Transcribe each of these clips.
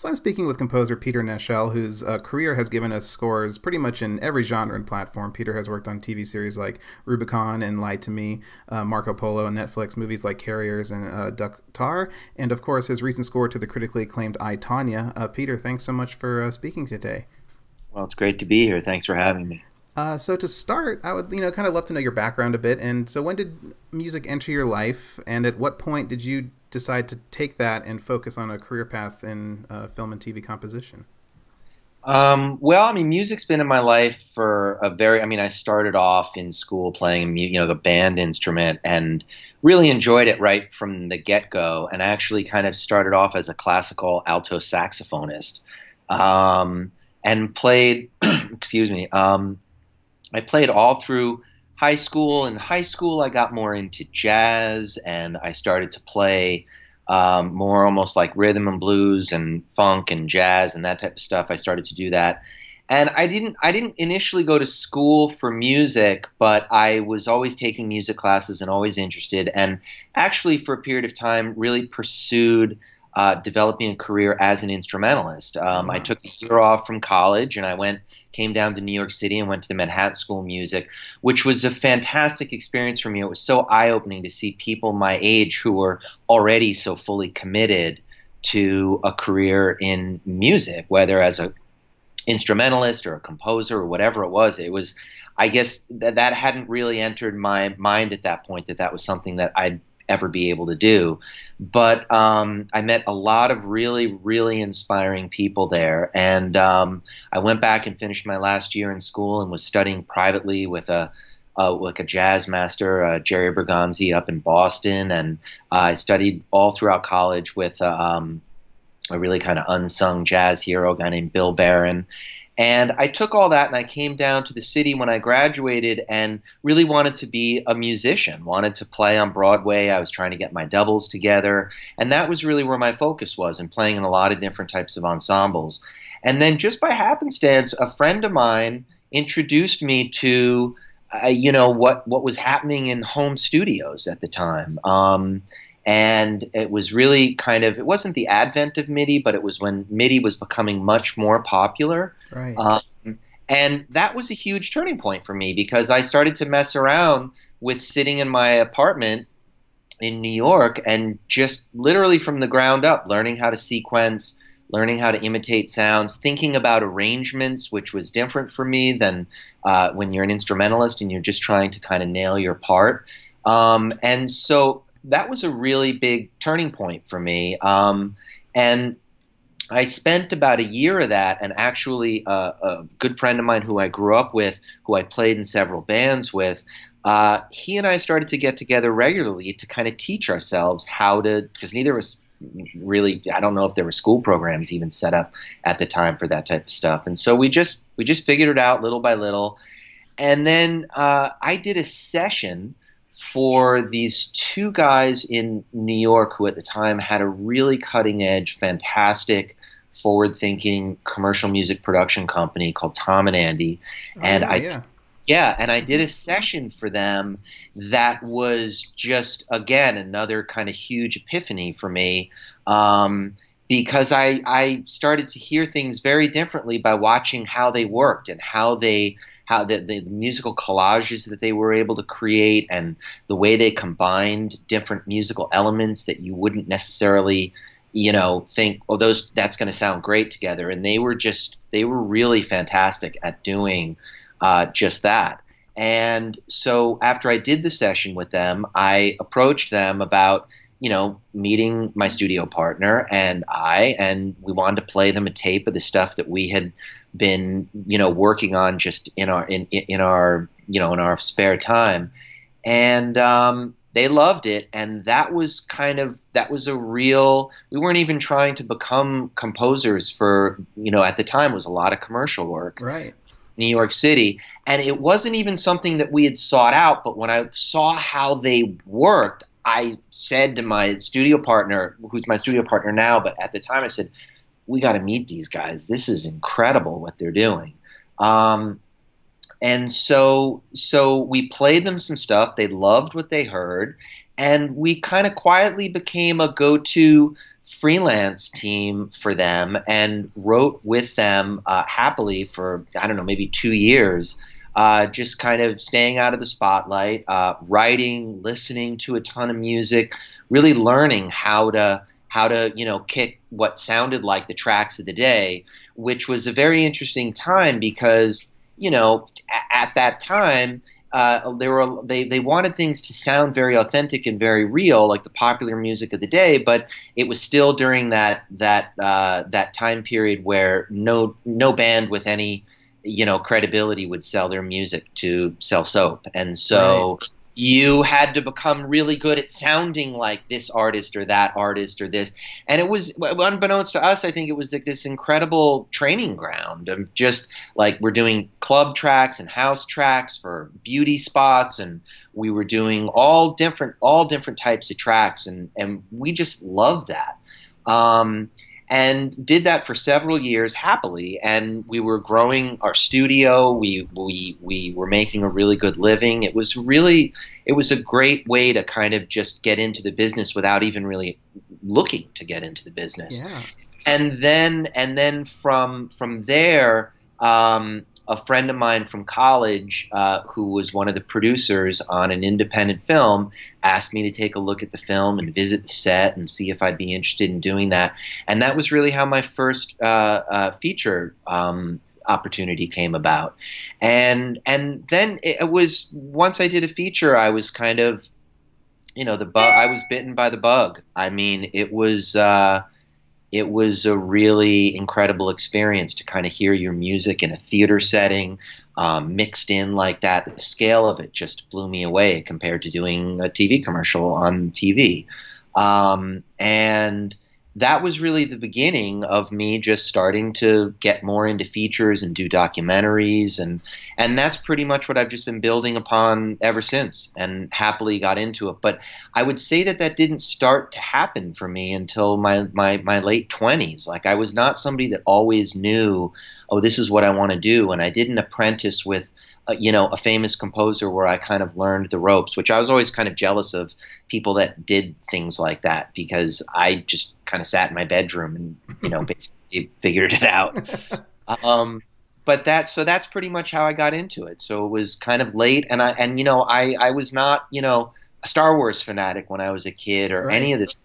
So I'm speaking with composer Peter Nashel, whose career has given us scores pretty much in every genre and platform. Peter has worked on TV series like Rubicon and Lie to Me, Marco Polo, and Netflix movies like Carriers and Duck Tar, and of course his recent score to the critically acclaimed I, Tonya. Peter, thanks so much for speaking today. Well, it's great to be here. Thanks for having me. So to start, I would kind of love to know your background a bit. And so, when did music enter your life, and at what point did you decide to take that and focus on a career path in film and TV composition? Well, I mean, music's been in my life for I mean, I started off in school playing, the band instrument and really enjoyed it right from the get-go, and I actually kind of started off as a classical alto saxophonist, and played, excuse me, I played all through high school. In high school, I got more into jazz, and I started to play more almost like rhythm and blues and funk and jazz and that type of stuff. I started to do that, and I didn't initially go to school for music, but I was always taking music classes and always interested. And actually, for a period of time, really pursued developing a career as an instrumentalist. Oh I wow. took a year off from college, and came down to New York City and went to the Manhattan School of Music, which was a fantastic experience for me. It was so eye-opening to see people my age who were already so fully committed to a career in music, whether as a instrumentalist or a composer or whatever it was. It was, I guess, that hadn't really entered my mind at that point, that was something that I'd ever be able to do. But I met a lot of really, really inspiring people there. And I went back and finished my last year in school and was studying privately with like a jazz master, Jerry Bergonzi, up in Boston. And I studied all throughout college with a really kind of unsung jazz hero, a guy named Bill Barron. And I took all that and I came down to the city when I graduated and really wanted to be a musician, wanted to play on Broadway. I was trying to get my doubles together. And that was really where my focus was, and playing in a lot of different types of ensembles. And then just by happenstance, a friend of mine introduced me to, what was happening in home studios at the time. And it was really it wasn't the advent of MIDI, but it was when MIDI was becoming much more popular. Right. Um, and that was a huge turning point for me, because I started to mess around with sitting in my apartment in New York and just literally from the ground up, learning how to sequence, learning how to imitate sounds, thinking about arrangements, which was different for me than when you're an instrumentalist and you're just trying to kind of nail your part. And so that was a really big turning point for me. And I spent about a year of that, and actually a good friend of mine who I grew up with, who I played in several bands with, he and I started to get together regularly to kind of teach ourselves how to, because neither of us really, I don't know if there were school programs even set up at the time for that type of stuff. And so we just figured it out little by little. And then I did a session for these two guys in New York who at the time had a really cutting edge, fantastic, forward thinking commercial music production company called Tom and Andy. Oh And yeah, I yeah. Yeah, and I did a session for them that was just, again, another kind of huge epiphany for me, because I started to hear things very differently by watching how they worked, and how the musical collages that they were able to create, and the way they combined different musical elements that you wouldn't necessarily think, oh, that's going to sound great together. And they were really fantastic at doing just that. And so after I did the session with them, I approached them about, meeting my studio partner and we wanted to play them a tape of the stuff that we had been, working on just in our spare time. And they loved it, and that was a real. We weren't even trying to become composers for, at the time it was a lot of commercial work, Right. New York City, and it wasn't even something that we had sought out. But when I saw how they worked, I said to my studio partner, who's my studio partner now, but at the time I said, "We got to meet these guys. This is incredible what they're doing." And so we played them some stuff. They loved what they heard, and we kind of quietly became a go-to freelance team for them and wrote with them happily for, I don't know, maybe 2 years, just kind of staying out of the spotlight, writing, listening to a ton of music, really learning how to kick what sounded like the tracks of the day, which was a very interesting time because at that time they wanted things to sound very authentic and very real, like the popular music of the day, but it was still during that time period where no band with any credibility would sell their music to sell soap, and so Right. you had to become really good at sounding like this artist or that artist or this. And it was, unbeknownst to us, I think it was like this incredible training ground of just like we're doing club tracks and house tracks for beauty spots, and we were doing all different types of tracks, and we just loved that. And did that for several years happily, and we were growing our studio. We were making a really good living. It was a great way to kind of just get into the business without even really looking to get into the business. Yeah. And then from there, a friend of mine from college, who was one of the producers on an independent film, asked me to take a look at the film and visit the set and see if I'd be interested in doing that. And that was really how my first feature opportunity came about. And then it was, once I did a feature, I was kind of, the bug. I was bitten by the bug. I mean, it was a really incredible experience to kind of hear your music in a theater setting, mixed in like that. The scale of it just blew me away compared to doing a TV commercial on TV. And that was really the beginning of me just starting to get more into features and do documentaries, and that's pretty much what I've just been building upon ever since, and happily got into it. But I would say that didn't start to happen for me until my late 20s. Like, I was not somebody that always knew, oh, this is what I want to do, and I didn't apprentice with a famous composer where I kind of learned the ropes, which I was always kind of jealous of people that did things like that, because I just kind of sat in my bedroom and, basically figured it out. But that's pretty much how I got into it. So it was kind of late, and I was not, a Star Wars fanatic when I was a kid or any Right. of this.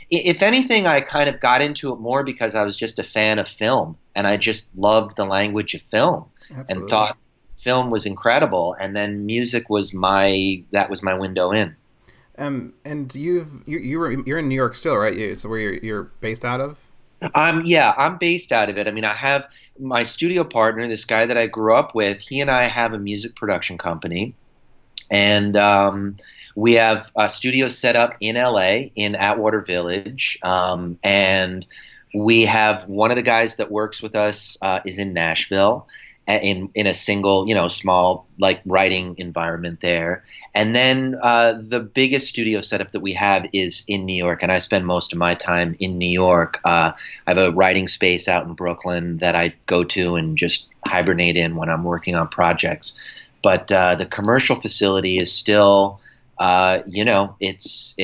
If anything, I kind of got into it more because I was just a fan of film, and I just loved the language of film and Absolutely. thought film was incredible, and then music was my window in. And you're in New York still, right? So where you're based out of? I'm based out of it. I mean, I have my studio partner, this guy that I grew up with. He and I have a music production company, and we have a studio set up in LA in Atwater Village, and we have one of the guys that works with us is in Nashville, in a single, small like writing environment there. And then the biggest studio setup that we have is in New York, and I spend most of my time in New York. I have a writing space out in Brooklyn that I go to and just hibernate in when I'm working on projects. But the commercial facility is still, it's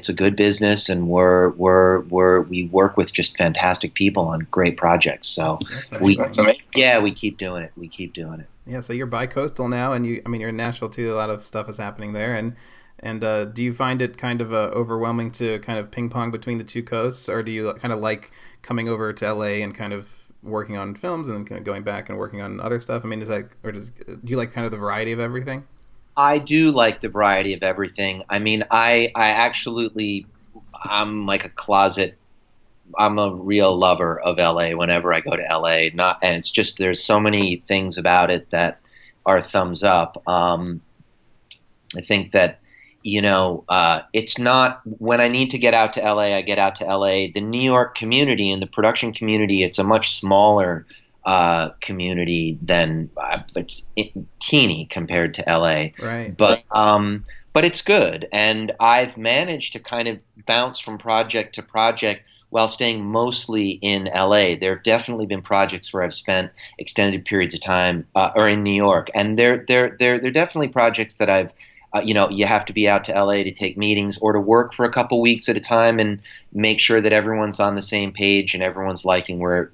a good business, and we work with just fantastic people on great projects. So That's we, amazing. yeah, we keep doing it. We keep doing it. Yeah, so you're bicoastal now, and I mean, you're in Nashville too. A lot of stuff is happening there, and do you find it kind of overwhelming to kind of ping pong between the two coasts, or do you kind of like coming over to LA and kind of working on films and then kind of going back and working on other stuff? I mean, do you like kind of the variety of everything? I do like the variety of everything. I mean, I absolutely, I'm like a closet. I'm a real lover of LA whenever I go to LA. And it's just, there's so many things about it that are thumbs up. I think that, it's not, when I need to get out to LA, I get out to LA. The New York community and the production community, it's a much smaller community than, it's teeny compared to LA. Right. But it's good, and I've managed to kind of bounce from project to project while staying mostly in LA. There have definitely been projects where I've spent extended periods of time, or in New York, and they're definitely projects that I've you have to be out to LA to take meetings or to work for a couple weeks at a time and make sure that everyone's on the same page and everyone's liking where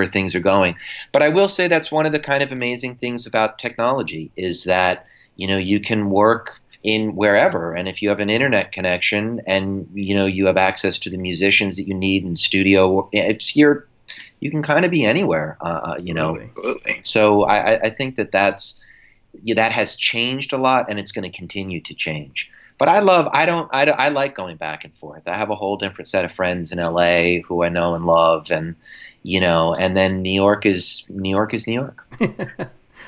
things are going. But I will say that's one of the kind of amazing things about technology is that, you can work in wherever. And if you have an internet connection and, you have access to the musicians that you need in studio, you can kind of be anywhere, Absolutely. So I think that has changed a lot, and it's going to continue to change. But I like going back and forth. I have a whole different set of friends in LA who I know and love, and and then New York is New York is New York.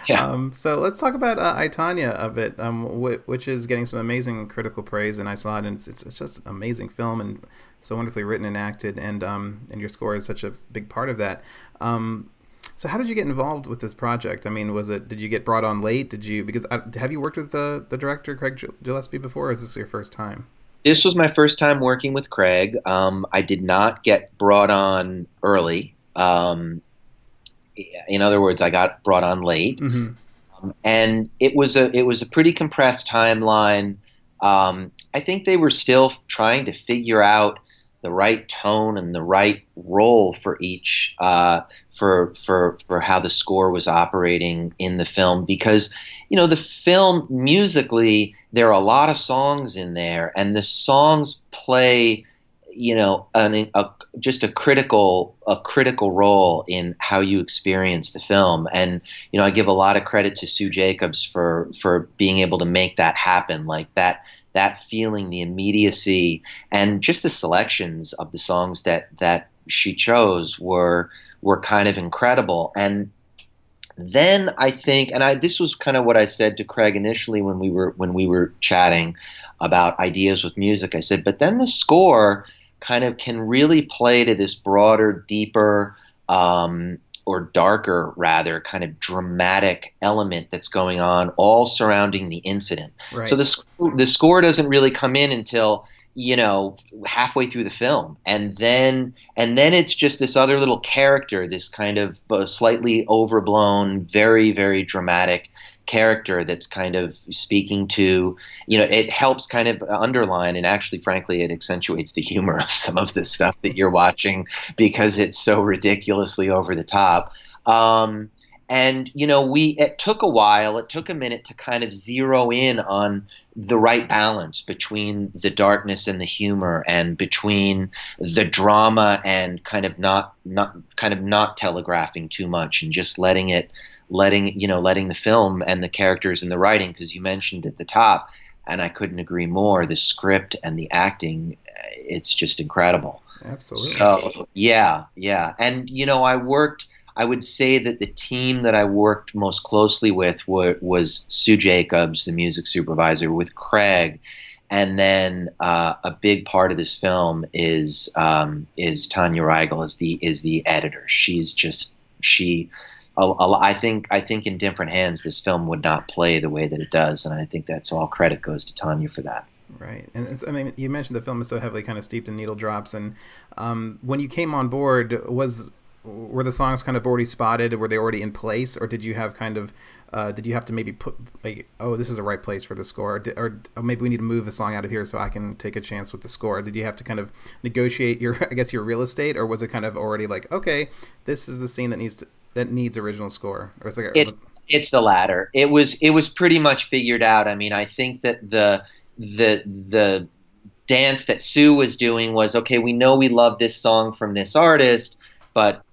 Yeah. So let's talk about I, Tonya a bit, which is getting some amazing critical praise, and I saw it, and it's just an amazing film and so wonderfully written and acted, and your score is such a big part of that. So how did you get involved with this project? I mean, did you get brought on late? Have you worked with the director Craig Gillespie before, or is this your first time? This was my first time working with Craig. I did not get brought on early. In other words, I got brought on late, and it was a pretty compressed timeline. I think they were still trying to figure out the right tone and the right role for each for how the score was operating in the film, because the film musically, there are a lot of songs in there, and the songs play just a critical role in how you experience the film. And I give a lot of credit to Sue Jacobs for being able to make that happen, like that feeling, the immediacy, and just the selections of the songs that she chose were kind of incredible. And then I think, this was kind of what I said to Craig initially when we were chatting about ideas with music. I said, but then the score kind of can really play to this broader, deeper, or darker, rather, kind of dramatic element that's going on, all surrounding the incident. Right. So the score doesn't really come in until halfway through the film, and then it's just this other little character, this kind of slightly overblown, very, very dramatic character that's kind of speaking to, it helps kind of underline, and actually, frankly, it accentuates the humor of some of the stuff that you're watching because it's so ridiculously over the top. It took a while, it took a minute to kind of zero in on the right balance between the darkness and the humor, and between the drama and kind of not telegraphing too much, and just letting the film and the characters and the writing, because you mentioned at the top, and I couldn't agree more, the script and the acting, it's just incredible. Absolutely. So, yeah. And, I would say that the team that I worked most closely with was Sue Jacobs, the music supervisor, with Craig. And then a big part of this film is Tonya Reigel is the editor. I think in different hands, this film would not play the way that it does, and I think that's all credit goes to Tonya for that. Right, and you mentioned the film is so heavily kind of steeped in needle drops, and when you came on board, were the songs kind of already spotted? Were they already in place, or did you have did you have to maybe put like, oh, this is the right place for the score, or maybe we need to move a song out of here so I can take a chance with the score? Did you have to kind of negotiate your real estate, or was it kind of already like, okay, this is the scene that needs original score? Or it's the latter. It was pretty much figured out. I mean, I think that the dance that Sue was doing was, okay, we know we love this song from this artist, but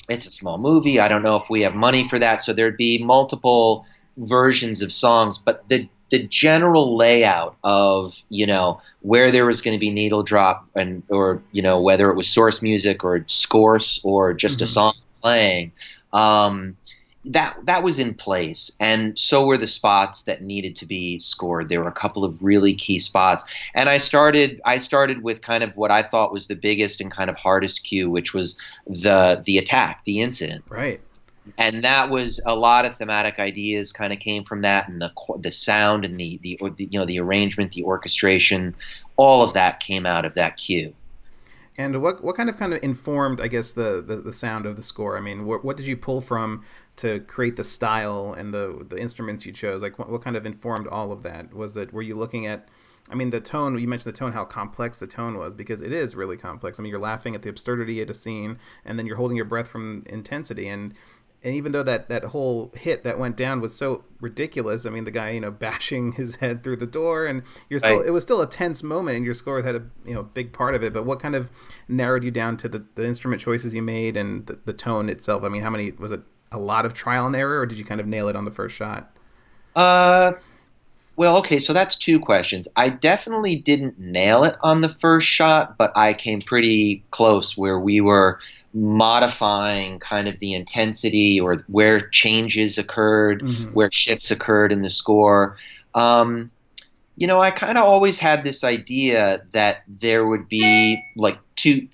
it's a small movie. I don't know if we have money for that. So there'd be multiple versions of songs, but the general layout of, where there was going to be needle drop, or whether it was source music or scores or just a song playing, that was in place, and so were the spots that needed to be scored. There were a couple of really key spots, and I started with kind of what I thought was the biggest and kind of hardest cue, which was the attack, the incident. Right. And that was a lot of thematic ideas kind of came from that, and the sound and the arrangement, the orchestration, all of that came out of that cue. And what kind of informed, I guess, the sound of the score? I mean, what did you pull from to create the style and the instruments you chose? Like what kind of informed all of that? Were you looking at, I mean, the tone, you mentioned the tone, how complex the tone was, because it is really complex. I mean, you're laughing at the absurdity at a scene, and then you're holding your breath from intensity. And even though that whole hit that went down was so ridiculous, I mean, the guy, bashing his head through the door, and it was still a tense moment, and your score had a big part of it. But what kind of narrowed you down to the instrument choices you made and the tone itself? I mean, was it a lot of trial and error, or did you kind of nail it on the first shot? Well, okay, so that's two questions. I definitely didn't nail it on the first shot, but I came pretty close where we were modifying kind of the intensity or where changes occurred, where shifts occurred in the score. I kind of always had this idea that there would be like two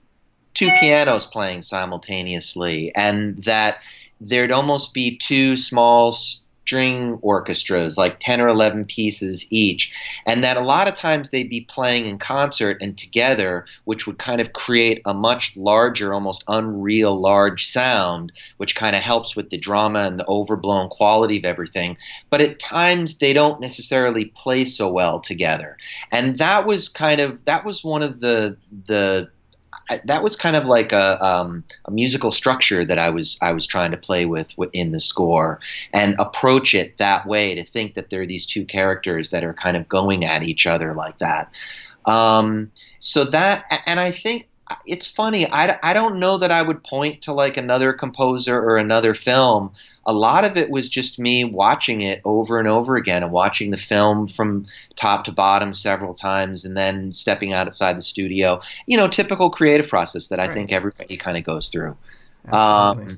pianos playing simultaneously, and that there'd almost be two small string orchestras, like 10 or 11 pieces each, and that a lot of times they'd be playing in concert and together, which would kind of create a much larger, almost unreal large sound, which kind of helps with the drama and the overblown quality of everything. But at times they don't necessarily play so well together. And that was one of that was kind of like a musical structure that I was trying to play with in the score, and approach it that way, to think that there are these two characters that are kind of going at each other like that. So that, and I think it's funny, I don't know that I would point to like another composer or another film. A lot of it was just me watching it over and over again, and watching the film from top to bottom several times, and then stepping outside the studio. Typical creative process that I think everybody kind of goes through. Absolutely.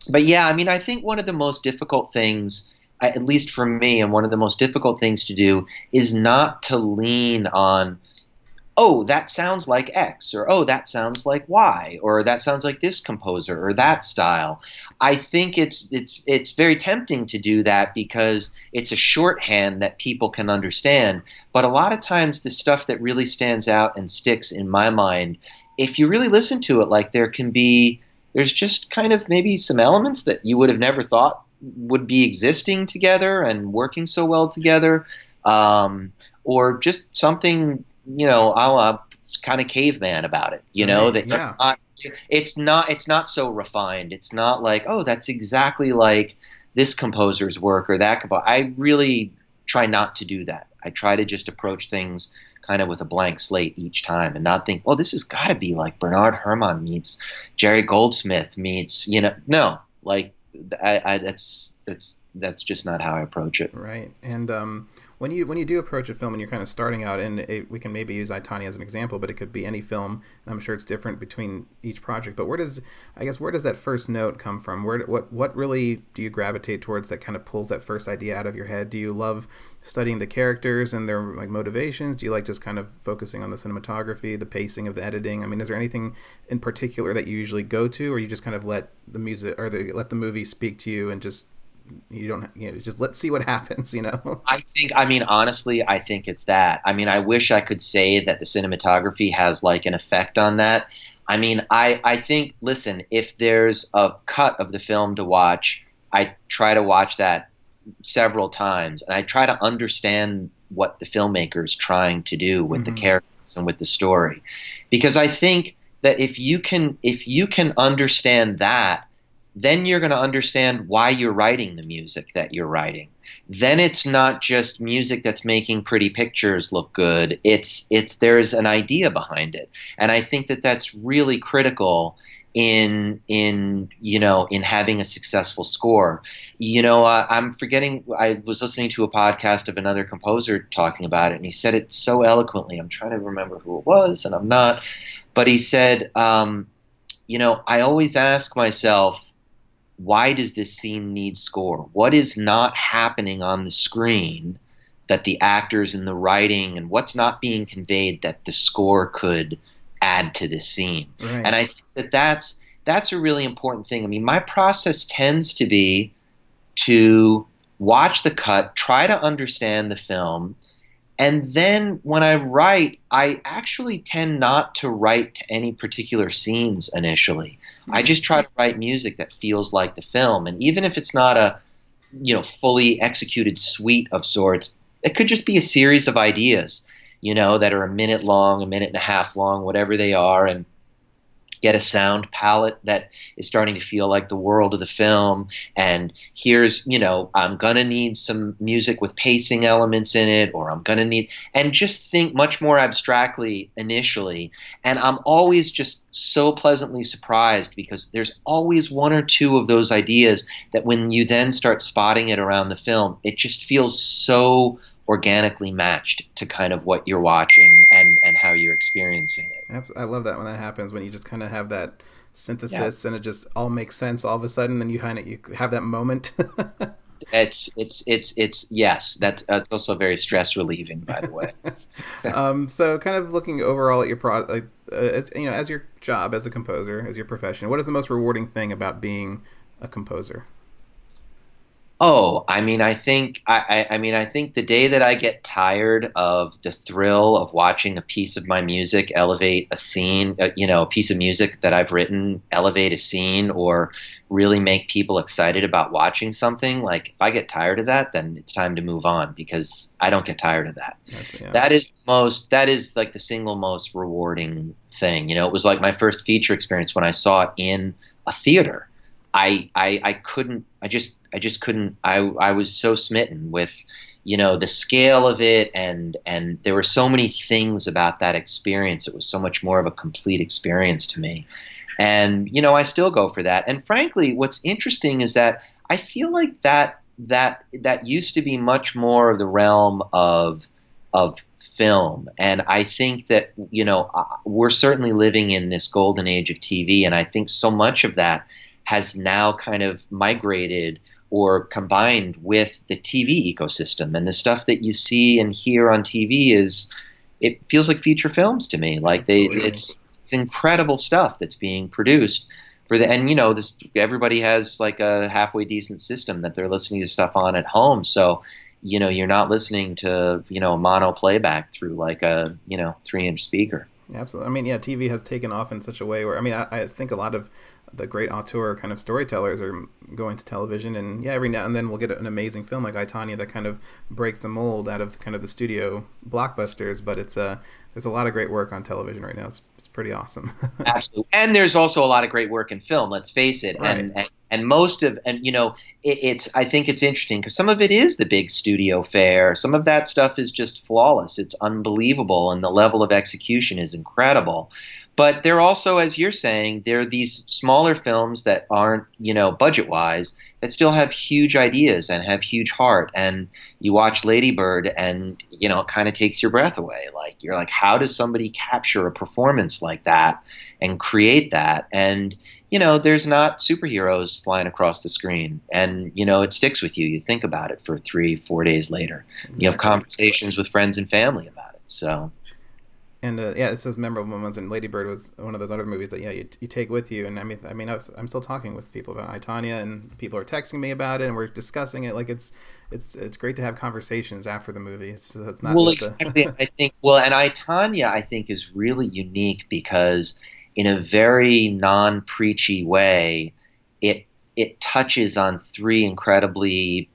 But yeah, I mean, I think one of the most difficult things, at least for me, and one of the most difficult things to do, is not to lean on, oh, that sounds like X, or oh, that sounds like Y, or that sounds like this composer or that style. I think it's very tempting to do that because it's a shorthand that people can understand. But a lot of times the stuff that really stands out and sticks in my mind, if you really listen to it, like there's just kind of maybe some elements that you would have never thought would be existing together and working so well together, or just something, a la kind of caveman about it, that it's not so refined. It's not like, oh, that's exactly like this composer's work or that composer. I really try not to do that. I try to just approach things kind of with a blank slate each time, and not think, oh, this has got to be like Bernard Herrmann meets Jerry Goldsmith meets, no, like that's just not how I approach it. Right. And when you do approach a film and you're kind of starting out, and we can maybe use Tonya as an example, but it could be any film, and I'm sure it's different between each project. But where does that first note come from? What really do you gravitate towards that kind of pulls that first idea out of your head? Do you love studying the characters and their like motivations? Do you like just kind of focusing on the cinematography, the pacing of the editing? I mean, is there anything in particular that you usually go to, or you just kind of let the music or let the movie speak to you, and just just let's see what happens, Honestly, I think it's that. I mean, I wish I could say that the cinematography has like an effect on that. I mean, I think, listen, if there's a cut of the film to watch, I try to watch that several times, and I try to understand what the filmmaker's trying to do with the characters and with the story. Because I think that if you can understand that, then you're going to understand why you're writing the music that you're writing. Then it's not just music that's making pretty pictures look good. It's there's an idea behind it, and I think that that's really critical in having a successful score. I'm forgetting. I was listening to a podcast of another composer talking about it, and he said it so eloquently. I'm trying to remember who it was, and I'm not. But he said, I always ask myself, why does this scene need score? What is not happening on the screen that the actors and the writing, and what's not being conveyed that the score could add to this scene? Right. And I think that's a really important thing. I mean, my process tends to be to watch the cut, try to understand the film, And then when I write, I actually tend not to write to any particular scenes initially. I just try to write music that feels like the film. And even if it's not a, fully executed suite of sorts, it could just be a series of ideas, that are a minute long, a minute and a half long, whatever they are, and get a sound palette that is starting to feel like the world of the film. And here's, I'm going to need some music with pacing elements in it, or I'm going to need, and just think much more abstractly initially. And I'm always just so pleasantly surprised because there's always one or two of those ideas that when you then start spotting it around the film, it just feels so organically matched to kind of what you're watching and how you're experiencing it. I love that when that happens, when you just kind of have that Yeah. synthesis and it just all makes sense all of a sudden, and you have that moment. It's yes, that's also very stress relieving, by the way. So kind of looking overall at your as your job as a composer, as your profession, what is the most rewarding thing about being a composer? Oh, I mean, I think the day that I get tired of the thrill of watching a piece of my music elevate a scene, a piece of music that I've written elevate a scene or really make people excited about watching something, like if I get tired of that, then it's time to move on because I don't get tired of that. Yeah. That is like the single most rewarding thing. It was like my first feature experience when I saw it in a theater. I couldn't I just couldn't I was so smitten with the scale of it, and there were so many things about that experience. It was so much more of a complete experience to me. And I still go for that. And frankly, what's interesting is that I feel like that used to be much more of the realm of film. And I think that we're certainly living in this golden age of TV, and I think so much of that has now kind of migrated or combined with the TV ecosystem. And the stuff that you see and hear on TV it feels like feature films to me. Like it's incredible stuff that's being produced and this, everybody has like a halfway decent system that they're listening to stuff on at home. So, you're not listening to, a mono playback through like a, 3-inch speaker. Absolutely. I mean, yeah, TV has taken off in such a way where, I mean, I think a lot of the great auteur kind of storytellers are going to television, and yeah, every now and then we'll get an amazing film like Tonya that kind of breaks the mold out of kind of the studio blockbusters. But there's a lot of great work on television right now. It's pretty awesome. Absolutely. And there's also a lot of great work in film, let's face it. Right. And most of, and it's, I think it's interesting because some of it is the big studio fare. Some of that stuff is just flawless. It's unbelievable. And the level of execution is incredible. But there also, as you're saying, there are these smaller films that aren't, budget wise, that still have huge ideas and have huge heart. And you watch Lady Bird and, it kind of takes your breath away. Like, you're like, how does somebody capture a performance like that and create that? And, there's not superheroes flying across the screen. And, it sticks with you. You think about it for 3-4 days later. Exactly. You have conversations with friends and family about it. So. And yeah, it's those memorable moments. And Lady Bird was one of those other movies that you take with you. And I'm still talking with people about Tonya, and people are texting me about it, and we're discussing it. Like it's great to have conversations after the movie. So it's not just exactly. I think and Tonya, I think, is really unique because in a very non-preachy way, it touches on 3 incredibly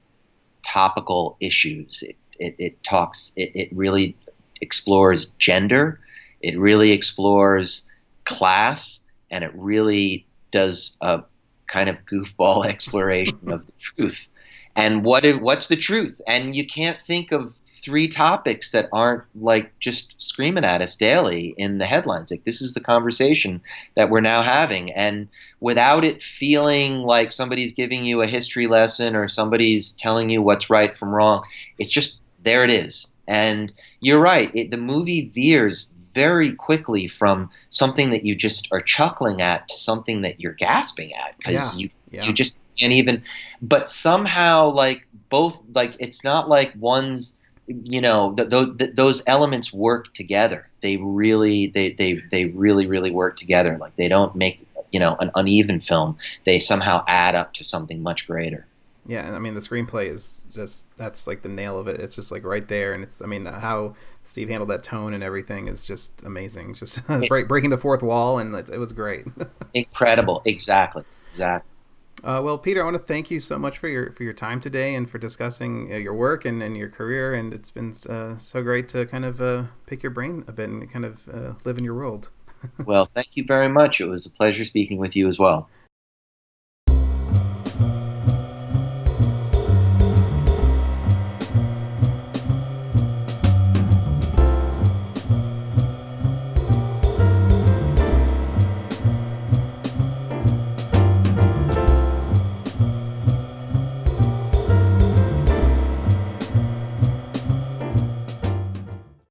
topical issues. It really explores gender, it really explores class, and it really does a kind of goofball exploration of the truth. And what's the truth? And you can't think of 3 topics that aren't like just screaming at us daily in the headlines. Like, this is the conversation that we're now having, and without it feeling like somebody's giving you a history lesson or somebody's telling you what's right from wrong, it's just there it is. And you're right. The movie veers very quickly from something that you just are chuckling at to something that you're gasping at because you just can't even. But somehow, like both, like it's not like one's. Those elements work together. They really work together. Like they don't make an uneven film. They somehow add up to something much greater. Yeah, and I mean the screenplay is just that's like the nail of it. It's just like right there, and it's I mean how Steve handled that tone and everything is just amazing. Just breaking the fourth wall, and it was great. Incredible. Exactly. Exactly. Well, Peter, I want to thank you so much for your time today and for discussing your work and your career. And it's been so great to kind of pick your brain a bit and kind of live in your world. Well, thank you very much. It was a pleasure speaking with you as well.